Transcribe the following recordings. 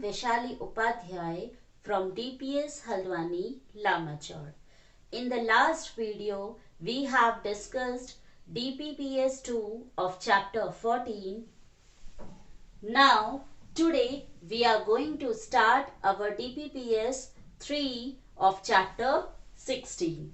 Vaishali Upadhyay from DPS Haldwani, Lamachar. In the last video, we have discussed DPPS 2 of chapter 14. Now, today we are going to start our DPPS 3 of chapter 16.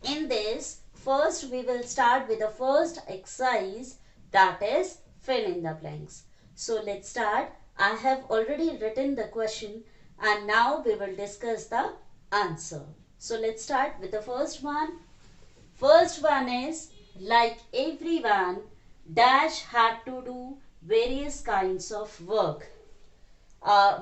In this, first we will start with the first exercise, that is fill in the blanks. So let's start. I have already written the question and now we will discuss the answer. So let's start with the first one. First one is, like everyone, dash had to do various kinds of work.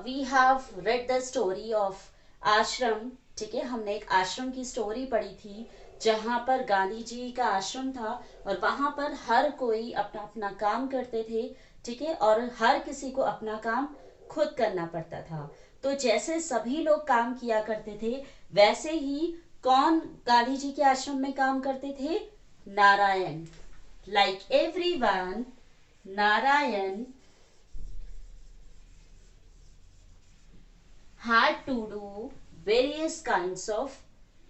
We have read the story of आश्रम. ठीक है, हमने एक आश्रम की story पढ़ी थी जहां पर गांधी जी का आश्रम था और वहां पर हर कोई अपना अपना काम करते थे. ठीक है, और हर किसी को अपना काम खुद करना पड़ता था. तो जैसे सभी लोग काम किया करते थे वैसे ही कौन गांधी जी के आश्रम में काम करते थे? Narayan. Like everyone, Narayan had to do various kinds of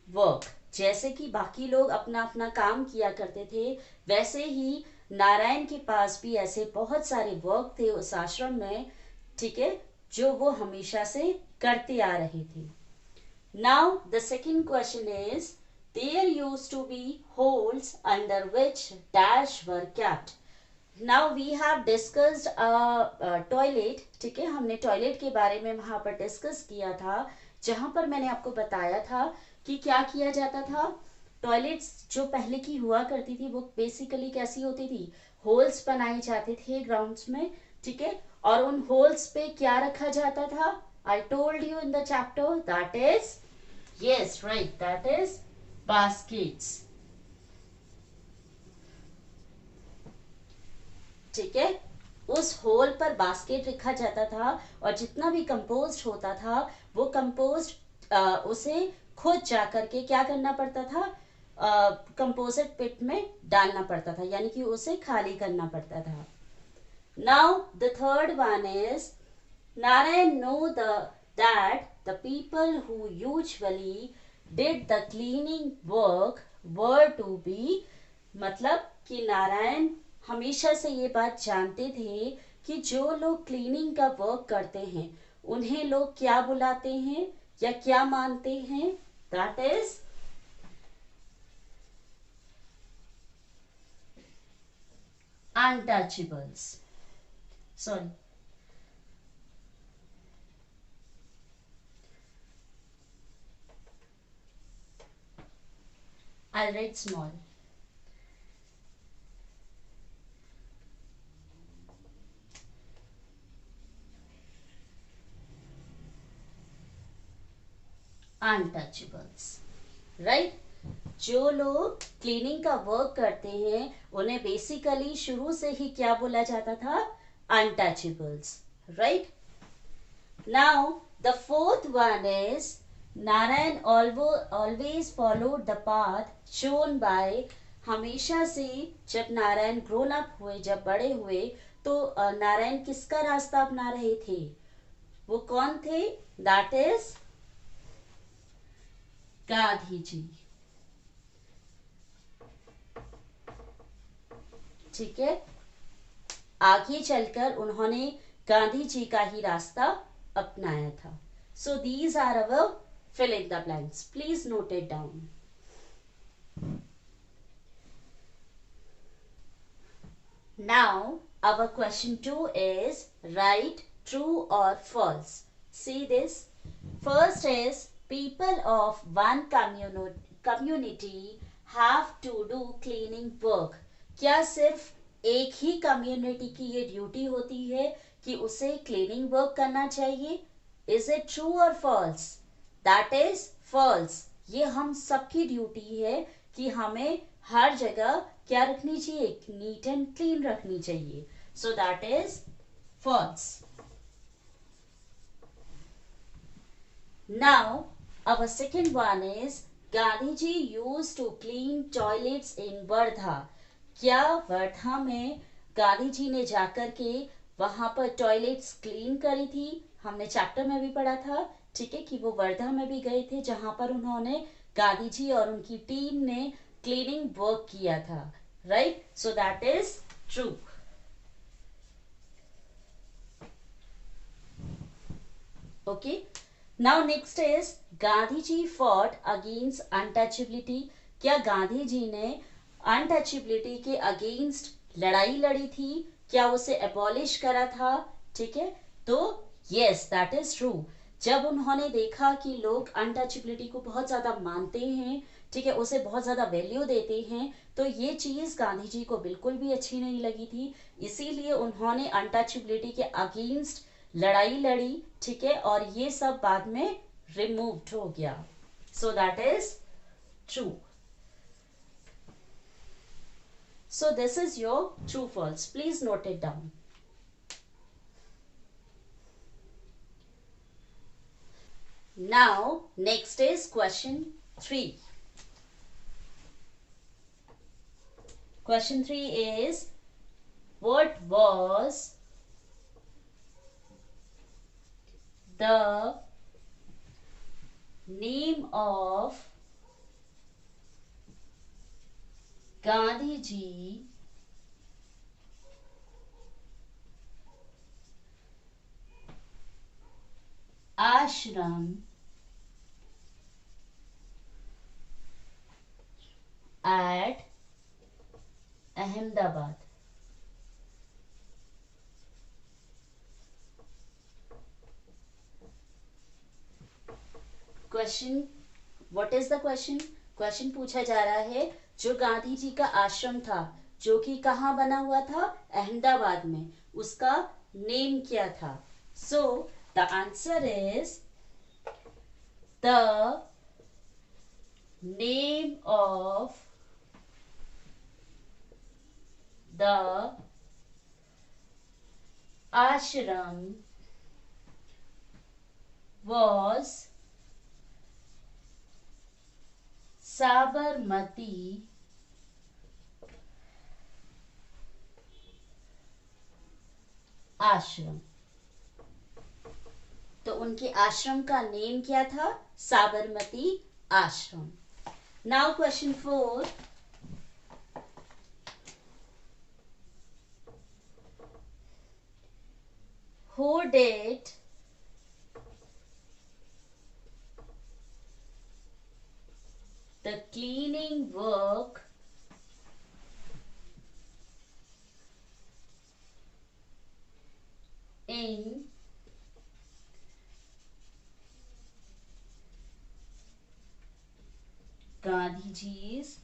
work. जैसे कि बाकी लोग अपना अपना काम किया करते थे वैसे ही नारायण के पास भी ऐसे बहुत सारे वर्क थे उस आश्रम में. ठीक है, जो वो हमेशा से करते आ रहे थे. Now the second question is, there used to be holes under which dash were kept. Now we have discussed toilet. ठीक है, हमने टॉयलेट के बारे में वहां पर डिस्कस किया था जहां पर मैंने आपको बताया था कि क्या किया जाता था. टॉयलेट्स जो पहले की हुआ करती थी वो बेसिकली कैसी होती थी? होल्स बनाए जाते थे ग्राउंड्स में. ठीक है, और उन होल्स पे क्या रखा जाता था? I told you in the chapter, that is, yes right, that is baskets. ठीक है, उस होल पर बास्केट रखा जाता था और जितना भी कंपोस्ट होता था वो कंपोस्ट उसे खुद जाकर के क्या करना पड़ता था? कंपोजिट पिट में डालना पड़ता था, यानी कि उसे खाली करना पड़ता था. Now the third one is, Narayan know that the people who usually did the cleaning work were to be. मतलब कि नारायण हमेशा से ये बात जानते थे कि जो लोग क्लीनिंग का वर्क करते हैं उन्हें लोग क्या बुलाते हैं या क्या मानते हैं? That is untouchables. Sorry, I right small. Untouchables, right. जो लोग क्लीनिंग का वर्क करते हैं उन्हें बेसिकली शुरू से ही क्या बोला जाता था? Untouchables, right. Now the fourth one is, Narayan always followed the path shown by. हमेशा से जब नारायण ग्रोन अप हुए, जब बड़े हुए, तो नारायण किसका रास्ता अपना रहे थे? वो कौन थे? दैट इज गांधी जी. ठीक है, आगे चलकर उन्होंने गांधी जी का ही रास्ता अपनाया था. So these are our fill in the blanks. Please note it down. Now our question 2 is, write true or false. See this. First is, people of one community have to do cleaning work. क्या सिर्फ एक ही community की ये duty होती है कि उसे cleaning work करना चाहिए? इज इट ट्रू और फॉल्स? That is false. ये हम सबकी ड्यूटी है कि हमें हर जगह क्या रखनी चाहिए? नीट एंड क्लीन रखनी चाहिए. So that is false. Now our second one is, Gandhiji used to clean toilets in Wardha. क्या वर्धा में गांधी जी ने जाकर के वहां पर टॉयलेट्स क्लीन करी थी? हमने चैप्टर में भी पढ़ा था, ठीक है, कि वो वर्धा में भी गए थे जहां पर उन्होंने गांधी जी और उनकी टीम ने क्लीनिंग वर्क किया था, right? So that is true. Okay, now next is Gandhi ji fought against untouchability. क्या गांधी जी ने अनटचेबिलिटी के अगेंस्ट लड़ाई लड़ी थी? क्या उसे एबॉलिश करा था? ठीक है, तो यस, दैट इज ट्रू. जब उन्होंने देखा कि लोग अनटचेबिलिटी को बहुत ज्यादा मानते हैं, ठीक है, उसे बहुत ज्यादा वैल्यू देते हैं, तो ये चीज गांधी जी को बिल्कुल भी अच्छी नहीं लगी थी. इसीलिए उन्होंने अनटचेबिलिटी के अगेंस्ट लड़ाई लड़ी, ठीक है, और ये सब बाद में रिमूव्ड हो गया. सो that is true. So this is your true false. Please note it down. Now next is question 3. Question 3 is, what was the name of Gandhi ji ashram at Ahmedabad? Question, what is the question? Question पूछा जा रहा है, जो गांधी जी का आश्रम था जो कि कहाँ बना हुआ था? अहमदाबाद में, उसका नेम क्या था? So the answer is, the name of the ashram was Sabarmati आश्रम. तो उनके आश्रम का नेम क्या था? साबरमती आश्रम. Now question 4. Who did the cleaning work in Gandhi ji's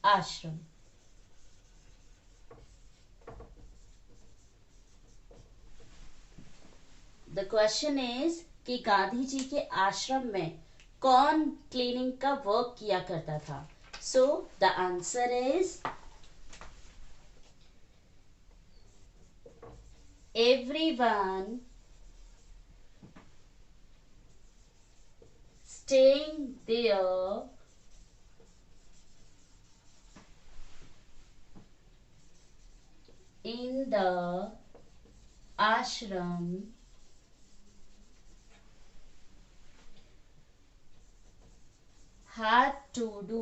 ashram? The question is कि गांधी जी के आश्रम में कौन क्लीनिंग का वर्क किया करता था? So the answer is, everyone staying there in the ashram had to do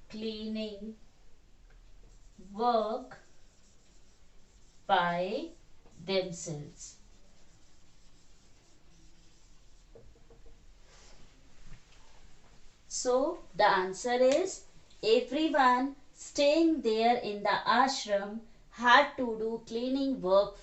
cleaning work by themselves. So the answer is, everyone staying there in the ashram had to do cleaning work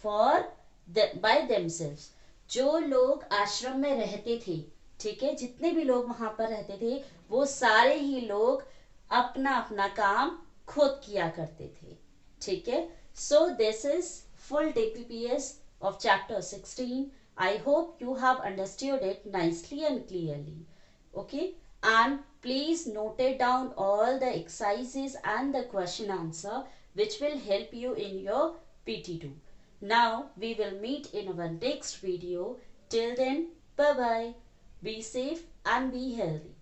by themselves. जो लोग आश्रम में रहते थे, ठीक है, जितने भी लोग वहां पर रहते थे, वो सारे ही लोग अपना अपना काम खुद किया करते थे, ठीक है. So this is full DPPS of chapter 16. I hope you have understood it nicely and clearly. Okay, and please note it down all the exercises and the question answer which will help you in your PT2. Now we will meet in our next video. Till then, bye bye. Be safe and be healthy.